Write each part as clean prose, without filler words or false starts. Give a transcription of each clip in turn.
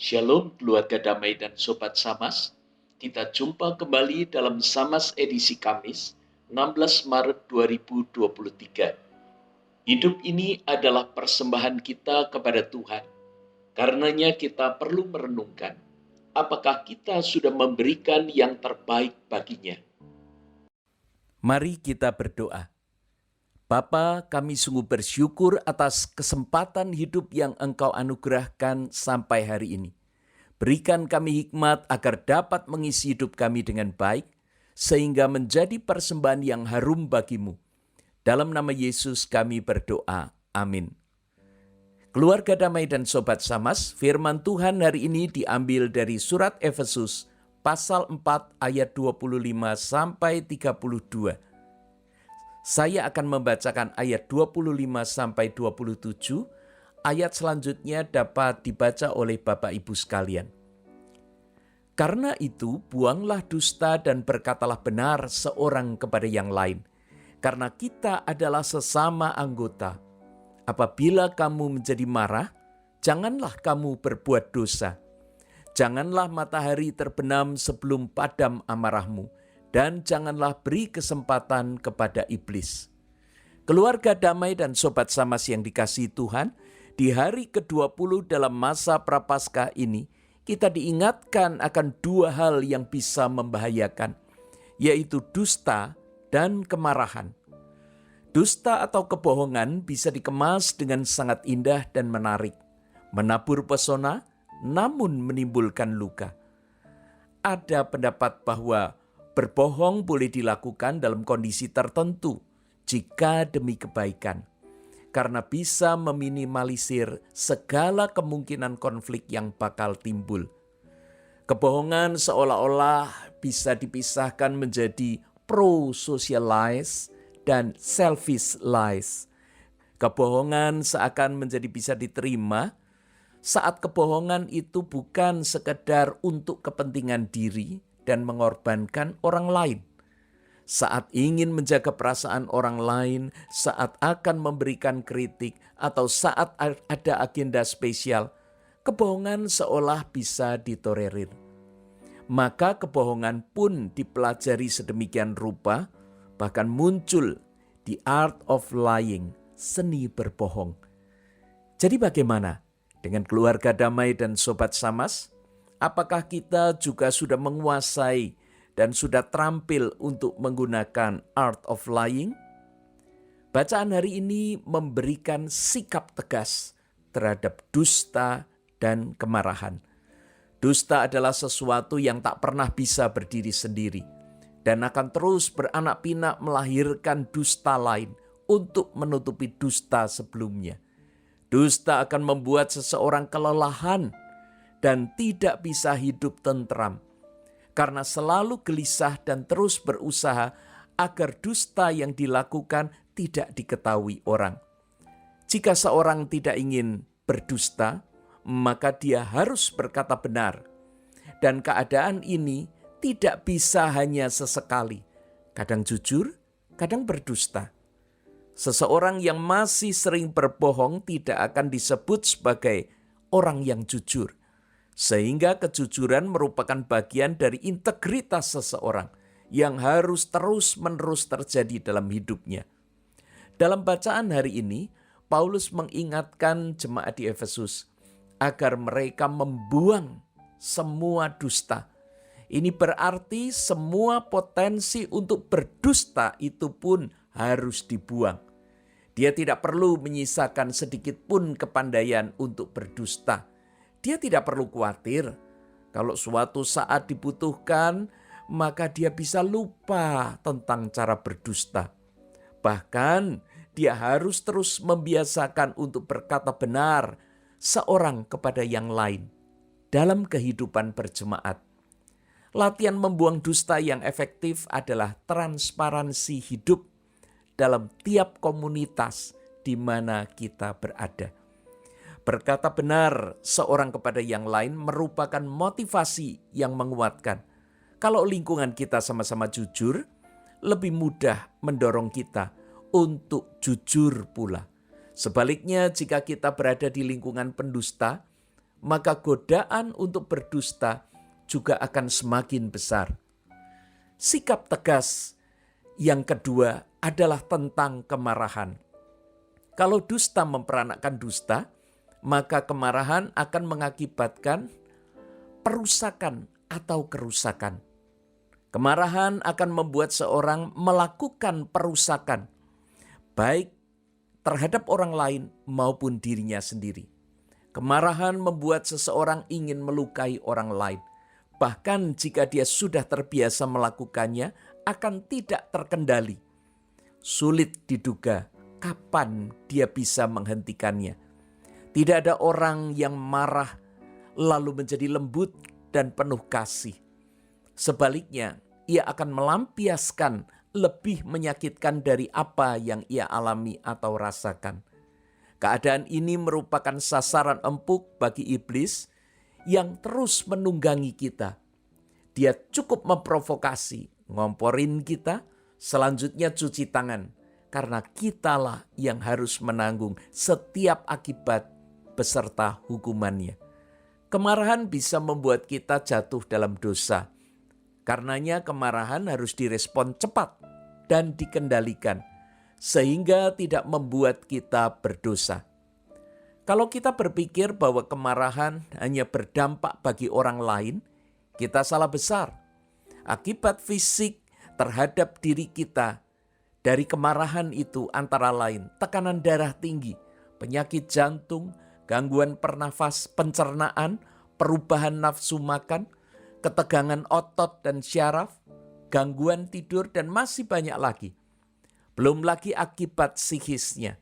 Shalom keluarga damai dan sobat Samas. Kita jumpa kembali dalam Samas edisi Kamis, 16 Maret 2023. Hidup ini adalah persembahan kita kepada Tuhan. Karenanya kita perlu merenungkan, apakah kita sudah memberikan yang terbaik baginya. Mari kita berdoa. Bapa, kami sungguh bersyukur atas kesempatan hidup yang Engkau anugerahkan sampai hari ini. Berikan kami hikmat agar dapat mengisi hidup kami dengan baik, sehingga menjadi persembahan yang harum bagimu. Dalam nama Yesus kami berdoa. Amin. Keluarga damai dan sobat Samas, firman Tuhan hari ini diambil dari surat Efesus pasal 4 ayat 25 sampai 32. Saya akan membacakan ayat 25 sampai 27. Ayat selanjutnya dapat dibaca oleh Bapak Ibu sekalian. Karena itu, buanglah dusta dan berkatalah benar seorang kepada yang lain. Karena kita adalah sesama anggota. Apabila kamu menjadi marah, janganlah kamu berbuat dosa. Janganlah matahari terbenam sebelum padam amarahmu. Dan janganlah beri kesempatan kepada iblis. Keluarga damai dan sobat Samas yang dikasihi Tuhan, di hari ke-20 dalam masa Prapaskah ini, kita diingatkan akan dua hal yang bisa membahayakan, yaitu dusta dan kemarahan. Dusta atau kebohongan bisa dikemas dengan sangat indah dan menarik, menabur pesona, namun menimbulkan luka. Ada pendapat bahwa berbohong boleh dilakukan dalam kondisi tertentu jika demi kebaikan, karena bisa meminimalisir segala kemungkinan konflik yang bakal timbul. Kebohongan seolah-olah bisa dipisahkan menjadi pro-social lies dan selfish lies. Kebohongan seakan menjadi bisa diterima saat kebohongan itu bukan sekedar untuk kepentingan diri dan mengorbankan orang lain. Saat ingin menjaga perasaan orang lain, saat akan memberikan kritik, atau saat ada agenda spesial, kebohongan seolah bisa ditolerir. Maka kebohongan pun dipelajari sedemikian rupa, bahkan muncul the art of lying, seni berbohong. Jadi bagaimana dengan keluarga damai dan sobat Samas? Apakah kita juga sudah menguasai dan sudah terampil untuk menggunakan art of lying? Bacaan hari ini memberikan sikap tegas terhadap dusta dan kemarahan. Dusta adalah sesuatu yang tak pernah bisa berdiri sendiri dan akan terus beranak pinak melahirkan dusta lain untuk menutupi dusta sebelumnya. Dusta akan membuat seseorang kelelahan dan tidak bisa hidup tentram, karena selalu gelisah dan terus berusaha agar dusta yang dilakukan tidak diketahui orang. Jika seorang tidak ingin berdusta, maka dia harus berkata benar. Dan keadaan ini tidak bisa hanya sesekali, kadang jujur, kadang berdusta. Seseorang yang masih sering berbohong tidak akan disebut sebagai orang yang jujur. Sehingga kejujuran merupakan bagian dari integritas seseorang yang harus terus-menerus terjadi dalam hidupnya. Dalam bacaan hari ini, Paulus mengingatkan jemaat di Efesus agar mereka membuang semua dusta. Ini berarti semua potensi untuk berdusta itu pun harus dibuang. Dia tidak perlu menyisakan sedikit pun kepandaian untuk berdusta. Dia tidak perlu khawatir kalau suatu saat dibutuhkan, maka dia bisa lupa tentang cara berdusta. Bahkan dia harus terus membiasakan untuk berkata benar seorang kepada yang lain dalam kehidupan berjemaat. Latihan membuang dusta yang efektif adalah transparansi hidup dalam tiap komunitas di mana kita berada. Berkata benar seorang kepada yang lain merupakan motivasi yang menguatkan. Kalau lingkungan kita sama-sama jujur, lebih mudah mendorong kita untuk jujur pula. Sebaliknya, jika kita berada di lingkungan pendusta, maka godaan untuk berdusta juga akan semakin besar. Sikap tegas yang kedua adalah tentang kemarahan. Kalau dusta memperanakkan dusta, maka kemarahan akan mengakibatkan perusakan atau kerusakan. Kemarahan akan membuat seorang melakukan perusakan, baik terhadap orang lain maupun dirinya sendiri. Kemarahan membuat seseorang ingin melukai orang lain. Bahkan jika dia sudah terbiasa melakukannya, akan tidak terkendali. Sulit diduga kapan dia bisa menghentikannya. Tidak ada orang yang marah lalu menjadi lembut dan penuh kasih. Sebaliknya, ia akan melampiaskan lebih menyakitkan dari apa yang ia alami atau rasakan. Keadaan ini merupakan sasaran empuk bagi iblis yang terus menunggangi kita. Dia cukup memprovokasi, ngomporin kita, selanjutnya cuci tangan, karena kitalah yang harus menanggung setiap akibat beserta hukumannya. Kemarahan bisa membuat kita jatuh dalam dosa. Karenanya kemarahan harus direspon cepat dan dikendalikan, sehingga tidak membuat kita berdosa. Kalau kita berpikir bahwa kemarahan hanya berdampak bagi orang lain, kita salah besar. Akibat fisik terhadap diri kita dari kemarahan itu antara lain tekanan darah tinggi, penyakit jantung, gangguan pernafas, pencernaan, perubahan nafsu makan, ketegangan otot dan syaraf, gangguan tidur, dan masih banyak lagi. Belum lagi akibat psikisnya.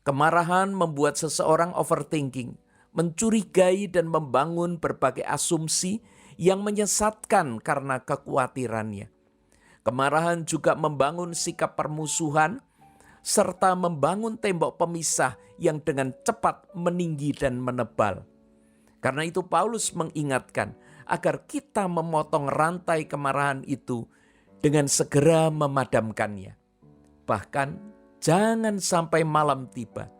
Kemarahan membuat seseorang overthinking, mencurigai dan membangun berbagai asumsi yang menyesatkan karena kekhawatirannya. Kemarahan juga membangun sikap permusuhan serta membangun tembok pemisah yang dengan cepat meninggi dan menebal. Karena itu Paulus mengingatkan agar kita memotong rantai kemarahan itu dengan segera memadamkannya. Bahkan jangan sampai malam tiba.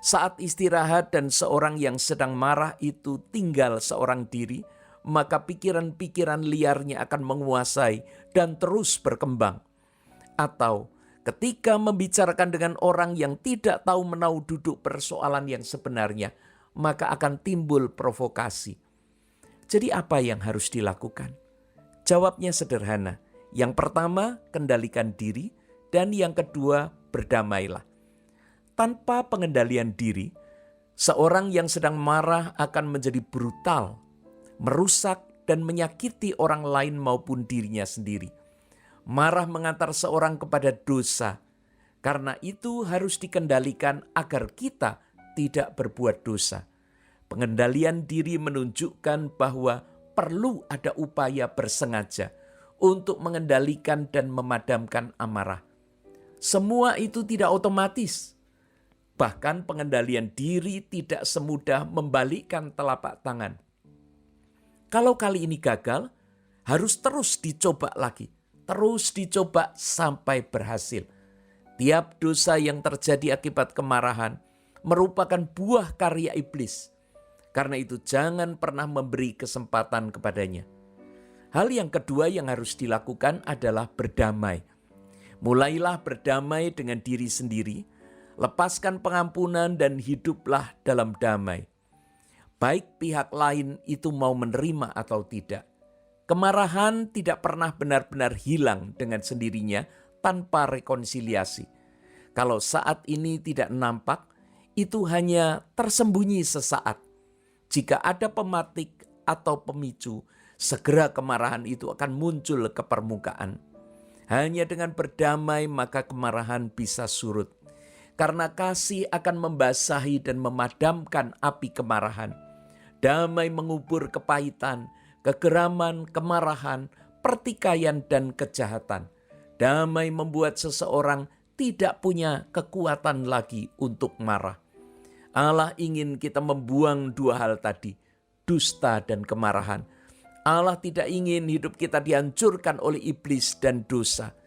Saat istirahat dan seorang yang sedang marah itu tinggal seorang diri, maka pikiran-pikiran liarnya akan menguasai dan terus berkembang. Atau ketika membicarakan dengan orang yang tidak tahu menau duduk persoalan yang sebenarnya, maka akan timbul provokasi. Jadi apa yang harus dilakukan? Jawabnya sederhana. Yang pertama, kendalikan diri, dan yang kedua, berdamailah. Tanpa pengendalian diri, seorang yang sedang marah akan menjadi brutal, merusak dan menyakiti orang lain maupun dirinya sendiri. Marah mengantar seorang kepada dosa. Karena itu harus dikendalikan agar kita tidak berbuat dosa. Pengendalian diri menunjukkan bahwa perlu ada upaya bersengaja untuk mengendalikan dan memadamkan amarah. Semua itu tidak otomatis. Bahkan pengendalian diri tidak semudah membalikkan telapak tangan. Kalau kali ini gagal, harus terus dicoba lagi. Terus dicoba sampai berhasil. Tiap dosa yang terjadi akibat kemarahan merupakan buah karya iblis. Karena itu jangan pernah memberi kesempatan kepadanya. Hal yang kedua yang harus dilakukan adalah berdamai. Mulailah berdamai dengan diri sendiri, lepaskan pengampunan dan hiduplah dalam damai. Baik pihak lain itu mau menerima atau tidak. Kemarahan tidak pernah benar-benar hilang dengan sendirinya tanpa rekonsiliasi. Kalau saat ini tidak nampak, itu hanya tersembunyi sesaat. Jika ada pematik atau pemicu, segera kemarahan itu akan muncul ke permukaan. Hanya dengan berdamai maka kemarahan bisa surut. Karena kasih akan membasahi dan memadamkan api kemarahan. Damai mengubur kepahitan, kegeraman, kemarahan, pertikaian, dan kejahatan. Damai membuat seseorang tidak punya kekuatan lagi untuk marah. Allah ingin kita membuang dua hal tadi, dusta dan kemarahan. Allah tidak ingin hidup kita dihancurkan oleh iblis dan dosa.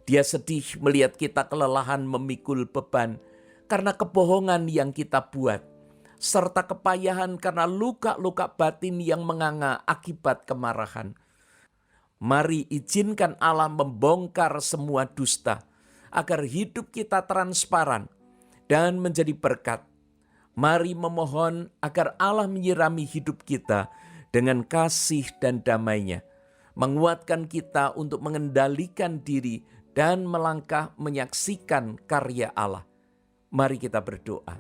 Dia sedih melihat kita kelelahan memikul beban karena kebohongan yang kita buat. serta kepayahan karena luka-luka batin yang menganga akibat kemarahan. Mari izinkan Allah membongkar semua dusta, agar hidup kita transparan dan menjadi berkat. Mari memohon agar Allah menyirami hidup kita dengan kasih dan damai-Nya, menguatkan kita untuk mengendalikan diri dan melangkah menyaksikan karya Allah. Mari kita berdoa.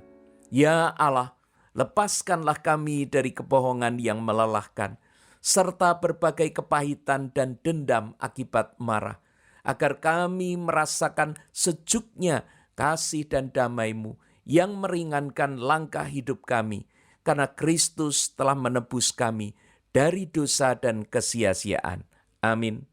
Ya Allah, lepaskanlah kami dari kebohongan yang melelahkan, serta berbagai kepahitan dan dendam akibat marah, agar kami merasakan sejuknya kasih dan damai-Mu yang meringankan langkah hidup kami, karena Kristus telah menebus kami dari dosa dan kesia-siaan. Amin.